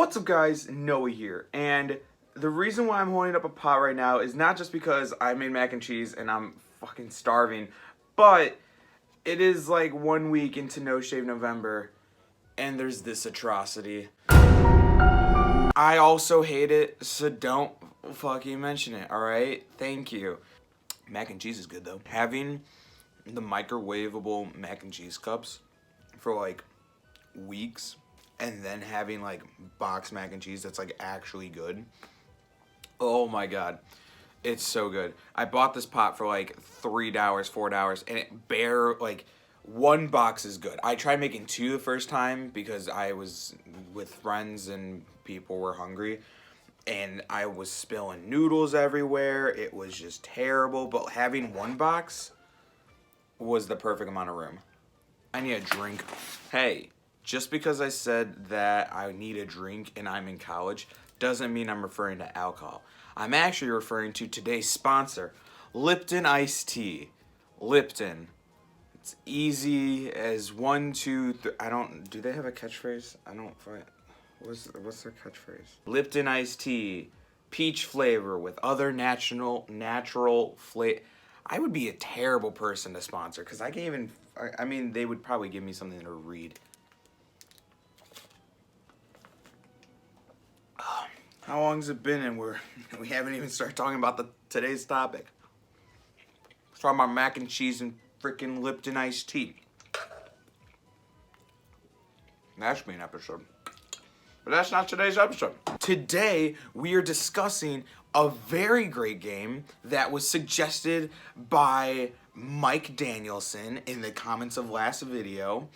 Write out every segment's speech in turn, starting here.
What's up guys, Noah here, and the reason why I'm holding up a pot right now is not just because I made mac and cheese and I'm fucking starving, but it is like 1 week into No Shave November and there's this atrocity. I also hate it, so don't fucking mention it, alright? Thank you. Mac and cheese is good though. Having the microwavable mac and cheese cups for like weeks and then having like boxed mac and cheese that's like actually good. Oh my god. It's so good. I bought this pot for like $3, $4, and it like one box is good. I tried making two the first time because I was with friends and people were hungry. And I was spilling noodles everywhere. It was just terrible. But having one box was the perfect amount of room. I need a drink. Hey. Just because I said that I need a drink and I'm in college doesn't mean I'm referring to alcohol. I'm actually referring to today's sponsor, Lipton Iced Tea. Lipton. It's easy as 1, 2, 3. Do they have a catchphrase? I don't find. What's their catchphrase? Lipton Iced Tea. Peach flavor with other natural flavor. I would be a terrible person to sponsor because I can't even. I mean, they would probably give me something to read. How long has it been and we haven't even started talking about today's topic. We're talking about mac and cheese and freaking Lipton iced tea. That should be an episode. But that's not today's episode. Today we are discussing a very great game that was suggested by Mike Danielson in the comments of last video.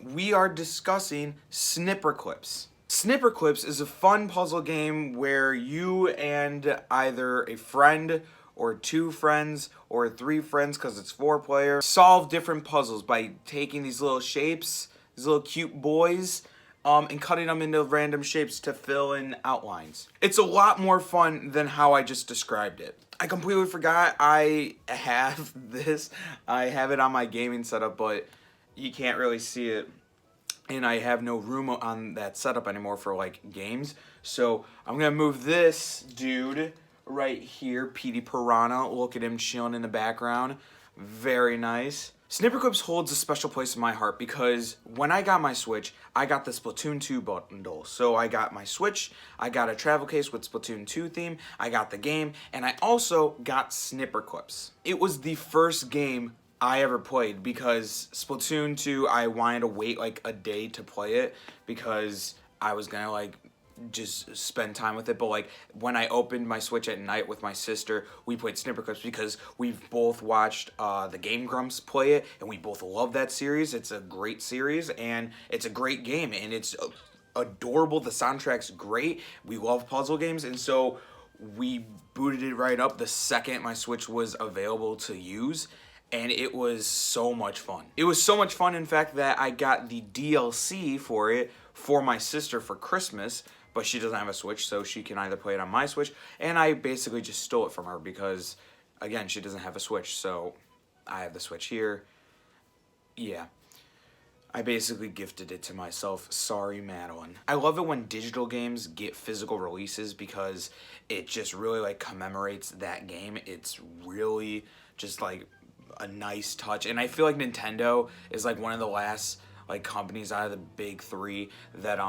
We are discussing Snipperclips. Snipperclips is a fun puzzle game where you and either a friend or 2 friends or 3 friends, because it's 4 player, solve different puzzles by taking these little shapes, these little cute boys, and cutting them into random shapes to fill in outlines. It's a lot more fun than how I just described it. I completely forgot I have this. I have it on my gaming setup, but you can't really see it. And I have no room on that setup anymore for like games. So I'm gonna move this dude right here, Petey Piranha. Look at him chilling in the background. Very nice. Snipperclips holds a special place in my heart because when I got my Switch, I got the Splatoon 2 bundle. So I got my Switch, I got a travel case with Splatoon 2 theme, I got the game, and I also got Snipperclips. It was the first game I ever played because Splatoon 2, I wanted to wait like a day to play it because I was gonna like just spend time with it. But like when I opened my Switch at night with my sister, we played Snipperclips because we've both watched the Game Grumps play it and we both love that series. It's a great series and it's a great game and it's adorable. The soundtrack's great. We love puzzle games, and so we booted it right up the second my Switch was available to use. And it was so much fun. It was so much fun, in fact, that I got the DLC for it for my sister for Christmas, but she doesn't have a Switch, so she can either play it on my Switch, and I basically just stole it from her because, again, she doesn't have a Switch, so I have the Switch here. Yeah. I basically gifted it to myself. Sorry, Madeline. I love it when digital games get physical releases because it just really, like, commemorates that game. It's really just, like, a nice touch, and I feel like Nintendo is like one of the last like companies out of the big 3 that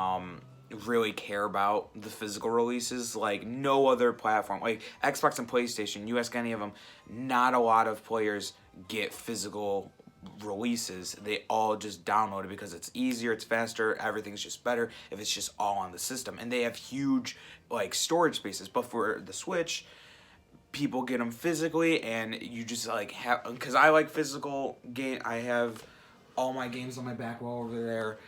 really care about the physical releases. Like no other platform, like Xbox and PlayStation, you ask any of them, not a lot of players get physical releases. They all just download it because it's easier, it's faster, everything's just better if it's just all on the system, and they have huge like storage spaces. But for the Switch, people get them physically, and you just like have, because I like physical game. I have all my games on my back wall over there.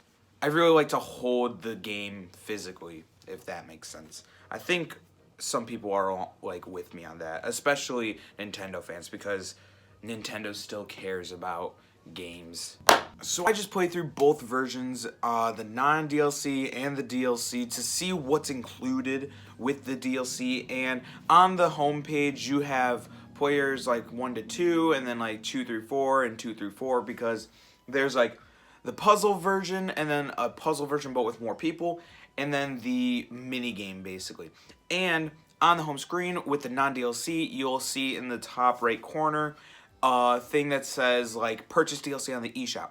I really like to hold the game physically, if that makes sense. I think some people are like with me on that, especially Nintendo fans, because Nintendo still cares about games. So I just played through both versions, the non-DLC and the DLC, to see what's included with the DLC. And on the homepage, you have players like 1 to 2, and then like 2 through 4 and 2 through 4, because there's like the puzzle version and then a puzzle version but with more people, and then the mini game basically. And on the home screen with the non-DLC, you'll see in the top right corner a thing that says like purchase DLC on the eShop.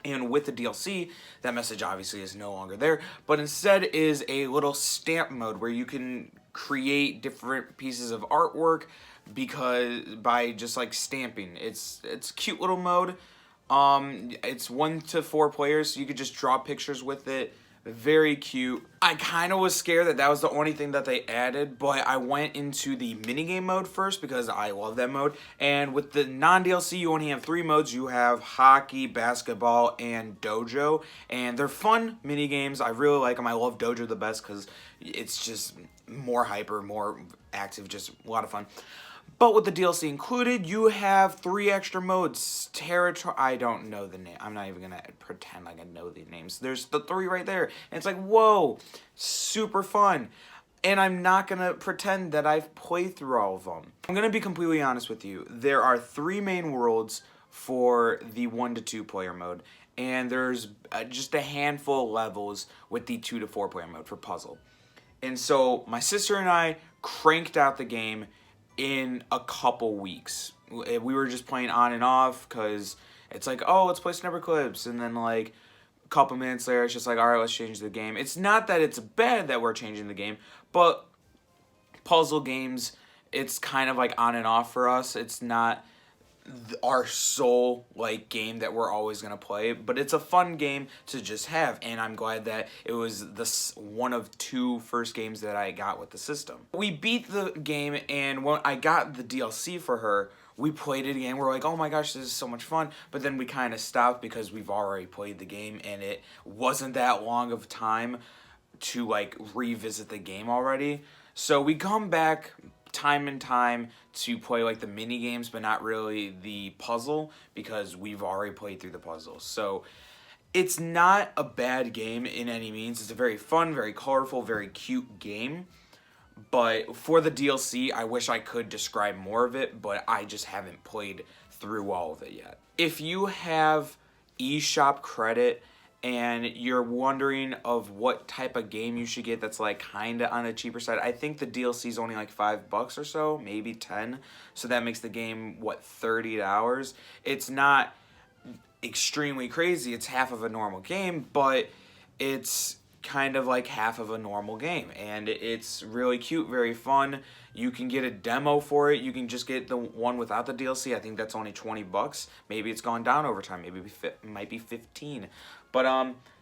And with the DLC, that message obviously is no longer there, but instead is a little stamp mode where you can create different pieces of artwork because by just like stamping. It's cute little mode. It's 1 to 4 players, so you could just draw pictures with it. Very cute. I kind of was scared that was the only thing that they added, but I went into the minigame mode first because I love that mode. And with the non-DLC, you only have 3 modes. You have hockey, basketball, and dojo. And they're fun minigames. I really like them. I love dojo the best because it's just more hyper, more active, just a lot of fun. But with the DLC included, you have 3 extra modes. Territory, I don't know the name. I'm not even gonna pretend like I know the names. There's the 3 right there. And it's like, whoa, super fun. And I'm not gonna pretend that I've played through all of them. I'm gonna be completely honest with you. There are 3 main worlds for the 1 to 2 player mode. And there's just a handful of levels with the 2 to 4 player mode for puzzle. And so my sister and I cranked out the game in a couple weeks. We were just playing on and off because it's like, oh, let's play Snipperclips, and then like a couple minutes later, it's just like, all right, let's change the game. It's not that it's bad that we're changing the game, but puzzle games, it's kind of like on and off for us. It's not our sole like game that we're always gonna play, but it's a fun game to just have, and I'm glad that it was this one of 2 first games that I got with the system. We beat the game, and when I got the DLC for her, we played it again. We're like, oh my gosh, this is so much fun, but then we kind of stopped because we've already played the game, and it wasn't that long of time to like revisit the game already. So we come back time and time to play like the mini games, but not really the puzzle because we've already played through the puzzle. So it's not a bad game in any means. It's a very fun, very colorful, very cute game. But for the DLC, I wish I could describe more of it, but I just haven't played through all of it yet. If you have eShop credit and you're wondering of what type of game you should get that's like kind of on the cheaper side, I think the DLC is only like $5 or so, maybe 10. So that makes the game, what, $30? It's not extremely crazy. It's half of a normal game, but it's kind of like half of a normal game, and it's really cute, very fun. You can get a demo for it. You can just get the one without the DLC. I think that's only $20. Maybe it's gone down over time. Maybe it might be 15. But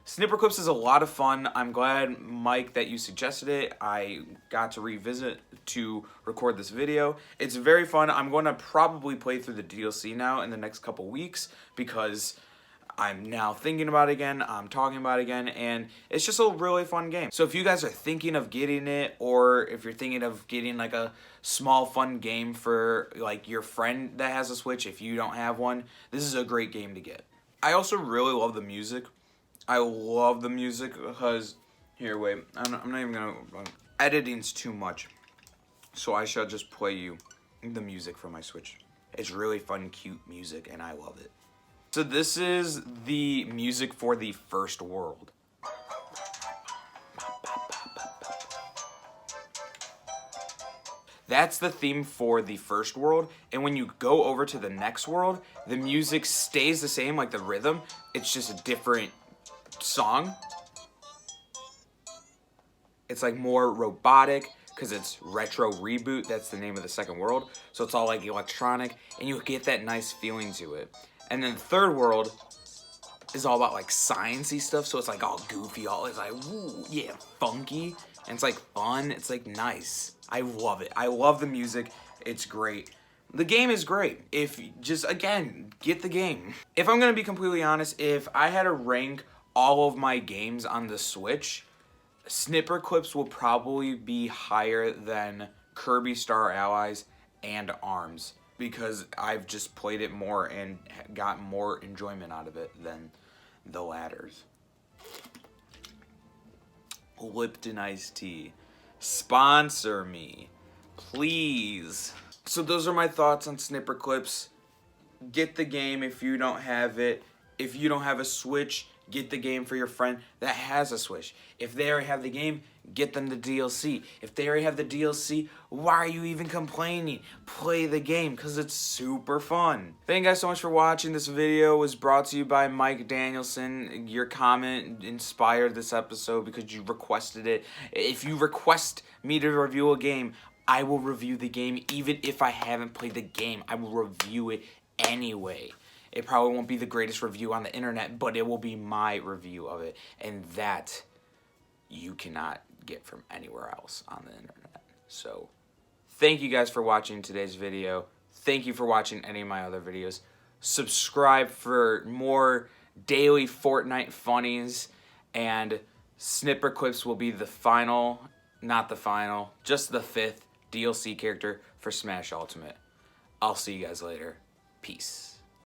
Snipperclips is a lot of fun. I'm glad, Mike, that you suggested it. I got to revisit to record this video. It's very fun. I'm going to probably play through the DLC now in the next couple weeks because I'm now thinking about it again, I'm talking about it again, and it's just a really fun game. So if you guys are thinking of getting it, or if you're thinking of getting like a small fun game for like your friend that has a Switch, if you don't have one, this is a great game to get. I also really love the music. I love the music because, here, wait, I'm not even gonna, editing's too much, so I shall just play you the music from my Switch. It's really fun, cute music, and I love it. So this is the music for the first world. That's the theme for the first world, and when you go over to the next world, the music stays the same, like the rhythm, it's just a different song. It's like more robotic because it's Retro Reboot, that's the name of the second world, so it's all like electronic, and you get that nice feeling to it. And then the third world is all about like sciencey stuff, so it's like all goofy, all it's like, woo, yeah, funky, and it's like fun, it's like nice. I love it. I love the music. It's great. The game is great. If just, again, get the game. If I'm gonna be completely honest, if I had to rank all of my games on the Switch, Snipperclips will probably be higher than Kirby Star Allies and ARMS, because I've just played it more and got more enjoyment out of it than the ladders. Lipton iced tea. Sponsor me, please. So those are my thoughts on Snipperclips. Get the game if you don't have it. If you don't have a Switch, get the game for your friend that has a Switch. If they already have the game, get them the DLC. If they already have the DLC, why are you even complaining? Play the game, because it's super fun. Thank you guys so much for watching. This video was brought to you by Mike Danielson. Your comment inspired this episode because you requested it. If you request me to review a game, I will review the game. Even if I haven't played the game, I will review it anyway. It probably won't be the greatest review on the internet, but it will be my review of it. And that you cannot get from anywhere else on the internet. So, thank you guys for watching today's video. Thank you for watching any of my other videos. Subscribe for more daily Fortnite funnies. And Snipperclips will be the final, not the final, just the 5th DLC character for Smash Ultimate. I'll see you guys later. Peace.